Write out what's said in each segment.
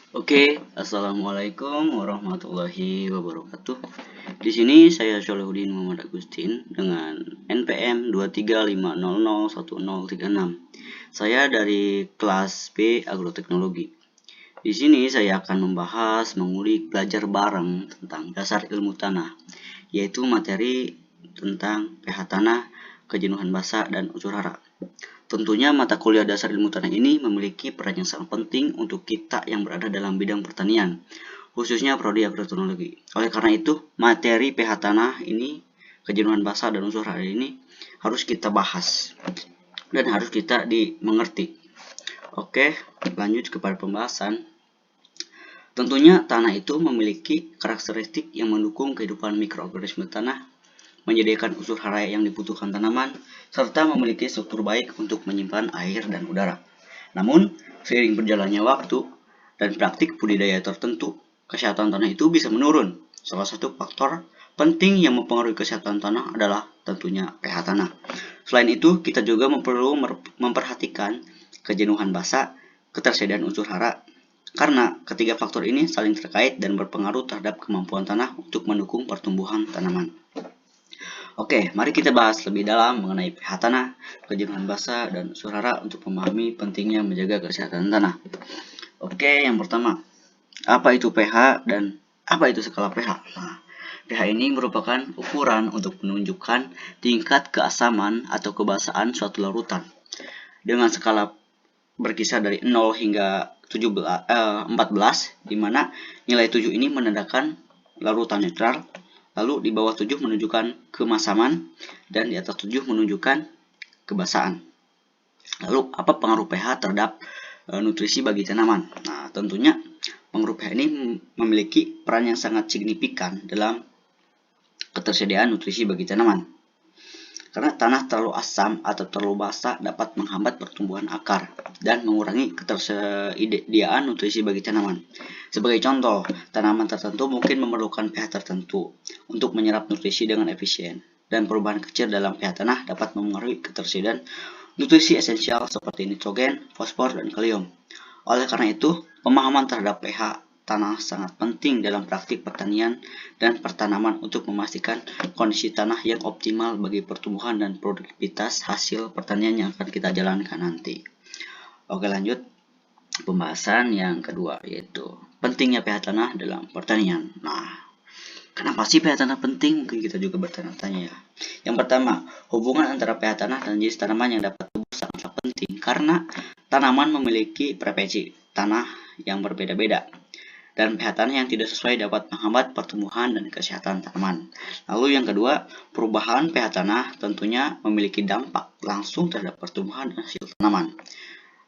Assalamualaikum warahmatullahi wabarakatuh. Di sini saya Syolihuddin Muhammad Agustin dengan NPM 235001036. Saya dari kelas B Agroteknologi. Di sini saya akan membahas mengulik belajar bareng tentang dasar ilmu tanah, yaitu materi tentang pH tanah, kejenuhan basa, dan unsur hara. Tentunya mata kuliah dasar ilmu tanah ini memiliki peran yang sangat penting untuk kita yang berada dalam bidang pertanian, khususnya prodi agroteknologi. Oleh karena itu, materi pH tanah ini, kejenuhan basa dan unsur hara ini harus kita bahas dan harus kita dimengerti. Oke, lanjut kepada pembahasan. Tentunya tanah itu memiliki karakteristik yang mendukung kehidupan mikroorganisme tanah, menyediakan unsur hara yang dibutuhkan tanaman, serta memiliki struktur baik untuk menyimpan air dan udara. Namun, seiring berjalannya waktu dan praktik budidaya tertentu, kesehatan tanah itu bisa menurun. Salah satu faktor penting yang mempengaruhi kesehatan tanah adalah tentunya pH tanah. Selain itu, kita juga perlu memperhatikan kejenuhan basa, ketersediaan unsur hara, karena ketiga faktor ini saling terkait dan berpengaruh terhadap kemampuan tanah untuk mendukung pertumbuhan tanaman. Oke, mari kita bahas lebih dalam mengenai pH tanah, kejenuhan basa, dan unsur hara untuk memahami pentingnya menjaga kesehatan tanah. Oke, yang pertama, apa itu pH dan apa itu skala pH? Nah, pH ini merupakan ukuran untuk menunjukkan tingkat keasaman atau kebasaan suatu larutan. Dengan skala berkisar dari 0 hingga 14, di mana nilai 7 ini menandakan larutan netral. Lalu di bawah 7 menunjukkan kemasaman dan di atas 7 menunjukkan kebasaan. Lalu apa pengaruh pH terhadap nutrisi bagi tanaman? Nah, tentunya pengaruh pH ini memiliki peran yang sangat signifikan dalam ketersediaan nutrisi bagi tanaman. Karena tanah terlalu asam atau terlalu basah dapat menghambat pertumbuhan akar dan mengurangi ketersediaan nutrisi bagi tanaman. Sebagai contoh, tanaman tertentu mungkin memerlukan pH tertentu untuk menyerap nutrisi dengan efisien, dan perubahan kecil dalam pH tanah dapat mempengaruhi ketersediaan nutrisi esensial seperti nitrogen, fosfor, dan kalium. Oleh karena itu, pemahaman terhadap pH tanah sangat penting dalam praktik pertanian dan pertanaman untuk memastikan kondisi tanah yang optimal bagi pertumbuhan dan produktivitas hasil pertanian yang akan kita jalankan nanti. Oke, lanjut pembahasan yang kedua, yaitu pentingnya pH tanah dalam pertanian. Nah, kenapa sih pH tanah penting? Mungkin kita juga bertanya-tanya ya. Yang pertama, hubungan antara pH tanah dan jenis tanaman yang dapat tumbuh sangatlah penting karena tanaman memiliki preferensi tanah yang berbeda-beda, dan pH tanah yang tidak sesuai dapat menghambat pertumbuhan dan kesehatan tanaman. Lalu yang kedua, perubahan pH tanah tentunya memiliki dampak langsung terhadap pertumbuhan dan hasil tanaman.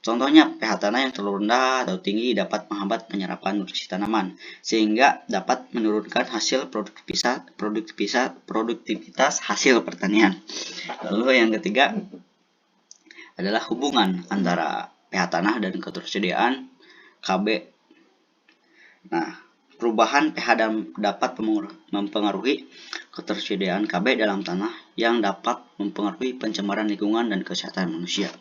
Contohnya, pH tanah yang terlalu rendah atau tinggi dapat menghambat penyerapan nutrisi tanaman, sehingga dapat menurunkan hasil produktivitas hasil pertanian. Lalu yang ketiga adalah hubungan antara pH tanah dan ketersediaan Kb. Nah, perubahan pH dapat mempengaruhi ketersediaan Kb dalam tanah yang dapat mempengaruhi pencemaran lingkungan dan kesehatan manusia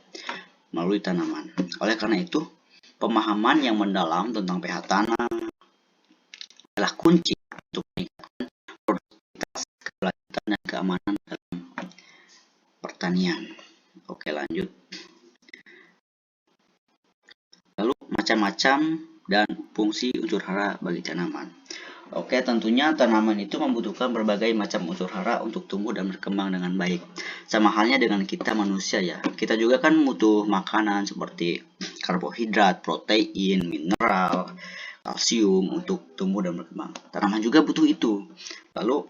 melalui tanaman. Oleh karena itu, pemahaman yang mendalam tentang pH tanah adalah kunci untuk meningkatkan produktivitas, kelanjutan, dan keamanan dalam pertanian. Oke, lanjut. Lalu macam-macam dan fungsi unsur hara bagi tanaman. Oke, tentunya tanaman itu membutuhkan berbagai macam unsur hara untuk tumbuh dan berkembang dengan baik. Sama halnya dengan kita manusia ya. Kita juga kan butuh makanan seperti karbohidrat, protein, mineral, kalsium untuk tumbuh dan berkembang. Tanaman juga butuh itu. Lalu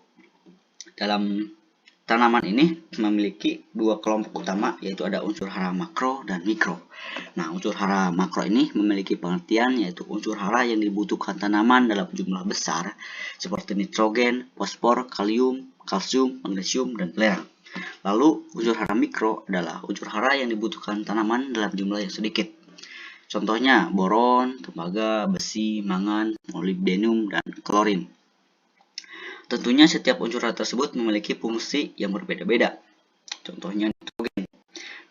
dalam tanaman ini memiliki dua kelompok utama, yaitu ada unsur hara makro dan mikro. Nah, unsur hara makro ini memiliki pengertian yaitu unsur hara yang dibutuhkan tanaman dalam jumlah besar seperti nitrogen, fosfor, kalium, kalsium, magnesium, dan belerang. Lalu unsur hara mikro adalah unsur hara yang dibutuhkan tanaman dalam jumlah yang sedikit. Contohnya boron, tembaga, besi, mangan, molibdenum, dan klorin. Tentunya setiap unsur hara tersebut memiliki fungsi yang berbeda-beda. Contohnya nitrogen.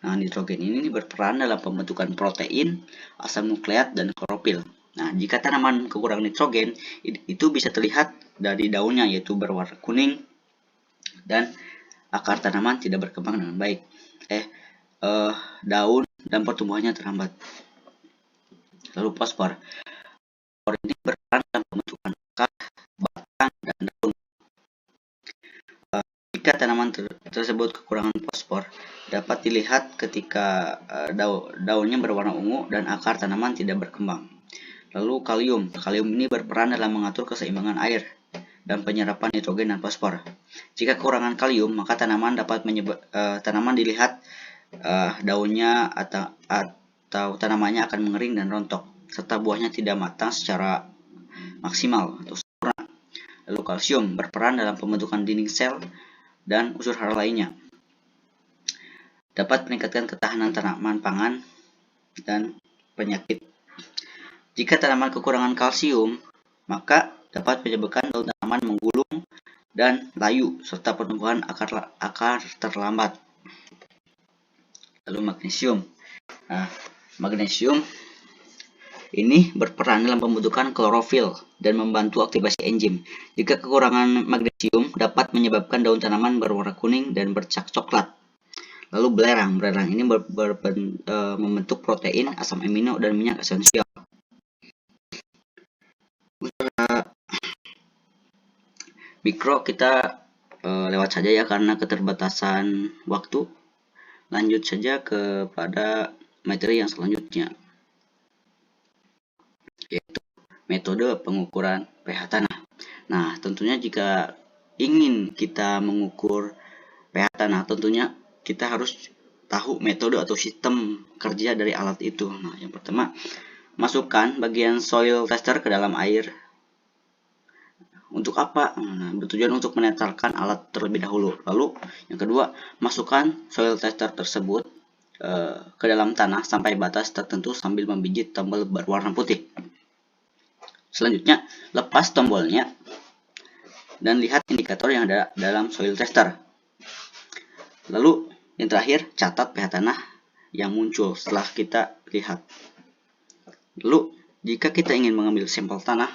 Nah, nitrogen ini berperan dalam pembentukan protein, asam nukleat, dan klorofil. Nah, jika tanaman kekurangan nitrogen, itu bisa terlihat dari daunnya, yaitu berwarna kuning, dan akar tanaman tidak berkembang dengan baik. Daun dan pertumbuhannya terhambat. Lalu fosfor. Fosfor ini berperan dalam pembentukan akar, batang, dan daun. Jika tanaman tersebut kekurangan fosfor, dapat dilihat ketika daunnya berwarna ungu dan akar tanaman tidak berkembang. Lalu kalium. Kalium ini berperan dalam mengatur keseimbangan air dan penyerapan nitrogen dan fosfor. Jika kekurangan kalium, maka tanaman dilihat daunnya atau tanamannya akan mengering dan rontok, serta buahnya tidak matang secara maksimal atau sempurna. Lalu kalsium berperan dalam pembentukan dinding sel dan unsur hara lainnya. Dapat meningkatkan ketahanan tanaman pangan dan penyakit. Jika tanaman kekurangan kalsium, maka dapat menyebabkan daun tanaman menggulung dan layu, serta pertumbuhan akar terlambat. Lalu magnesium. Nah, magnesium ini berperan dalam pembentukan klorofil dan membantu aktivasi enzim. Jika kekurangan magnesium, dapat menyebabkan daun tanaman berwarna kuning dan bercak coklat. Lalu belerang. Belerang ini membentuk protein, asam amino, dan minyak esensial. Mikro kita lewat saja ya karena keterbatasan waktu. Lanjut saja kepada materi yang selanjutnya, yaitu metode pengukuran pH tanah. Nah, tentunya jika ingin kita mengukur pH tanah, tentunya kita harus tahu metode atau sistem kerja dari alat itu. Nah, yang pertama, masukkan bagian soil tester ke dalam air. Untuk apa? Nah, bertujuan untuk menetralkan alat terlebih dahulu. Lalu yang kedua, masukkan soil tester tersebut ke dalam tanah sampai batas tertentu sambil membijit tombol berwarna putih. Selanjutnya, lepas tombolnya dan lihat indikator yang ada dalam soil tester. Lalu yang terakhir, catat pH tanah yang muncul setelah kita lihat. Lalu jika kita ingin mengambil sampel tanah,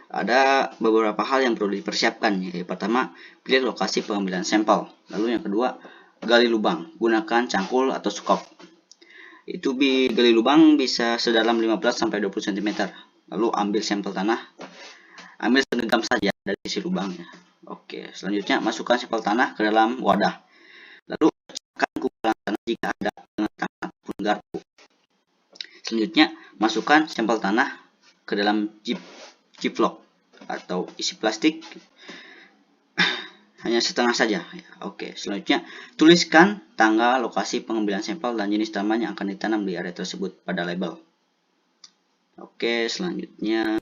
ada beberapa hal yang perlu dipersiapkan. Yang pertama, pilih lokasi pengambilan sampel. Lalu yang kedua, gali lubang. Gunakan cangkul atau skop. Itu gali lubang bisa sedalam 15-20 cm. Lalu ambil sampel tanah. Ambil segenggam saja dari isi lubangnya. Oke, selanjutnya masukkan sampel tanah ke dalam wadah. Lalu pecahkan gumpalan tanah jika ada dengan tangan ataupun garpu. Selanjutnya, masukkan sampel tanah ke dalam Ziplock atau isi plastik hanya setengah saja. Oke, selanjutnya tuliskan tanggal, lokasi pengambilan sampel, dan jenis tanaman yang akan ditanam di area tersebut pada label. Oke, selanjutnya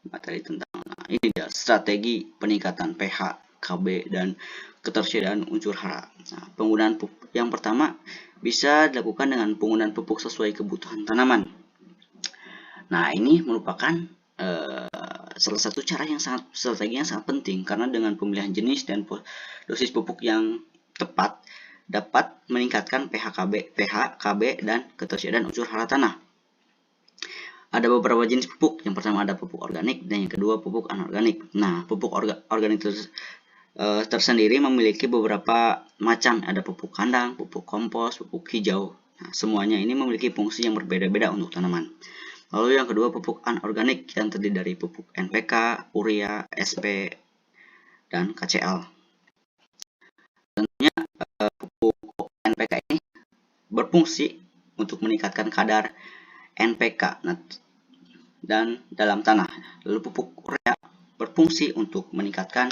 materi tentang ini dia strategi peningkatan pH, Kb, dan ketersediaan unsur hara. Nah, penggunaan pupuk yang pertama bisa dilakukan dengan penggunaan pupuk sesuai kebutuhan tanaman. Nah, ini merupakan salah satu strategi yang sangat penting, karena dengan pemilihan jenis dan dosis pupuk yang tepat dapat meningkatkan pH, Kb, dan ketersediaan unsur hara tanah. Ada beberapa jenis pupuk. Yang pertama ada pupuk organik dan yang kedua pupuk anorganik. Nah, pupuk organik tersendiri memiliki beberapa macam. Ada pupuk kandang, pupuk kompos, pupuk hijau. Nah, semuanya ini memiliki fungsi yang berbeda-beda untuk tanaman. Lalu yang kedua pupuk anorganik yang terdiri dari pupuk NPK, urea, SP, dan KCl. Tentunya pupuk NPK ini berfungsi untuk meningkatkan kadar NPK dan dalam tanah. Lalu pupuk urea berfungsi untuk meningkatkan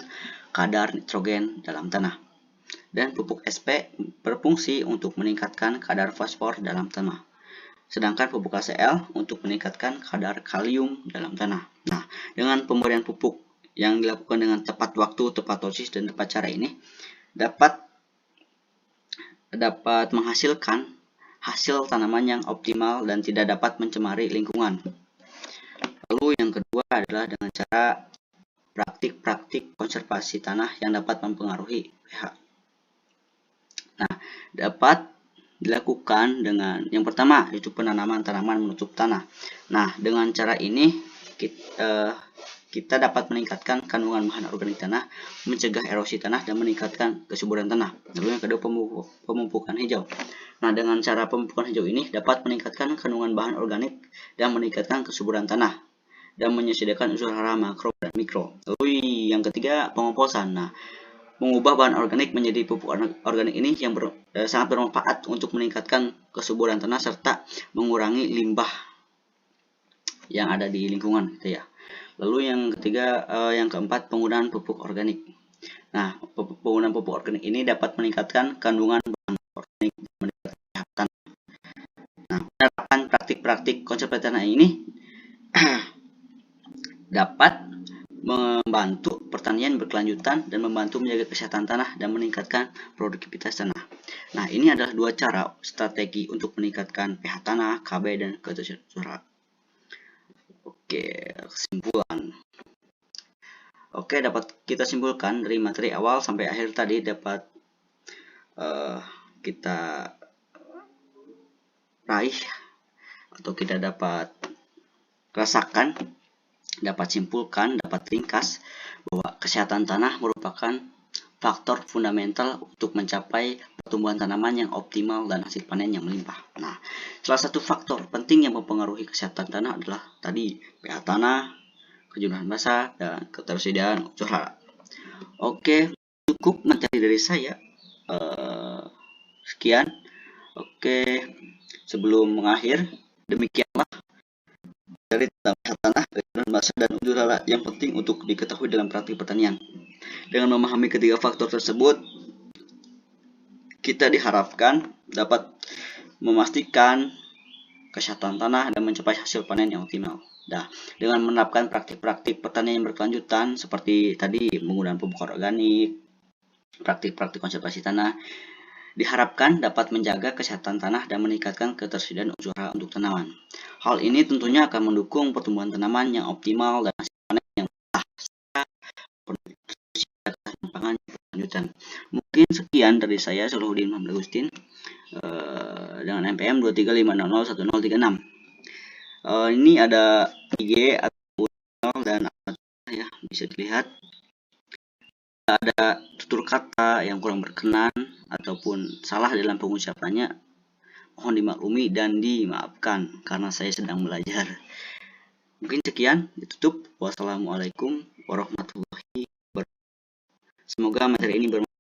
kadar nitrogen dalam tanah. Dan pupuk SP berfungsi untuk meningkatkan kadar fosfor dalam tanah. Sedangkan pupuk KCl untuk meningkatkan kadar kalium dalam tanah. Nah, dengan pemberian pupuk yang dilakukan dengan tepat waktu, tepat dosis, dan tepat cara ini dapat menghasilkan hasil tanaman yang optimal dan tidak dapat mencemari lingkungan. Lalu yang kedua adalah dengan cara praktik-praktik konservasi tanah yang dapat mempengaruhi pH. Nah, dapat dilakukan dengan yang pertama itu penanaman tanaman menutup tanah. Nah, dengan cara ini kita dapat meningkatkan kandungan bahan organik tanah, mencegah erosi tanah, dan meningkatkan kesuburan tanah. Lalu yang kedua, pemupukan hijau. Nah, dengan cara pemupukan hijau ini dapat meningkatkan kandungan bahan organik dan meningkatkan kesuburan tanah dan menyediakan unsur hara makro dan mikro. Lalu yang ketiga, pengomposan. Nah, mengubah bahan organik menjadi pupuk organik ini yang sangat bermanfaat untuk meningkatkan kesuburan tanah serta mengurangi limbah yang ada di lingkungan gitu ya. Lalu yang ketiga, yang keempat, penggunaan pupuk organik. Nah, penggunaan pupuk organik ini dapat meningkatkan kandungan bahan organik dan meningkatkan kesehatan. Nah, penerapan praktik-praktik konservasi tanah ini dapat membantu pertanian berkelanjutan dan membantu menjaga kesehatan tanah dan meningkatkan produktivitas tanah. Nah, ini adalah dua cara strategi untuk meningkatkan pH tanah, KB, dan ketersediaan suara. Oke, kesimpulan. Oke, dapat kita simpulkan dari materi awal sampai akhir tadi dapat kita raih atau kita dapat rasakan, dapat simpulkan, dapat ringkas bahwa kesehatan tanah merupakan faktor fundamental untuk mencapai pertumbuhan tanaman yang optimal dan hasil panen yang melimpah. Nah, salah satu faktor penting yang mempengaruhi kesehatan tanah adalah tadi pH tanah, kejenuhan basah, dan ketersediaan unsur hara. Oke, cukup materi dari saya. Sekian. Oke, sebelum mengakhir, demikianlah dari tentang pH tanah, kejenuhan basah, dan unsur hara yang penting untuk diketahui dalam praktik pertanian. Dengan memahami ketiga faktor tersebut, kita diharapkan dapat memastikan kesehatan tanah dan mencapai hasil panen yang optimal. Nah, dengan menerapkan praktik-praktik pertanian yang berkelanjutan seperti tadi menggunakan pupuk organik, praktik-praktik konservasi tanah, diharapkan dapat menjaga kesehatan tanah dan meningkatkan ketersediaan unsur hara untuk tanaman. Hal ini tentunya akan mendukung pertumbuhan tanaman yang optimal dan hasil panen yang pangan berkelanjutan. Mungkin sekian dari saya, Salahuddin Muhammad Agustin, dengan NPM 235001036. Ini ada IG atau dan ya, bisa dilihat ada tutur kata yang kurang berkenan ataupun salah dalam pengucapannya, mohon dimaklumi dan dimaafkan karena saya sedang belajar. Mungkin sekian, ditutup. Wassalamualaikum warahmatullahi wabarakatuh. Semoga materi ini bermanfaat.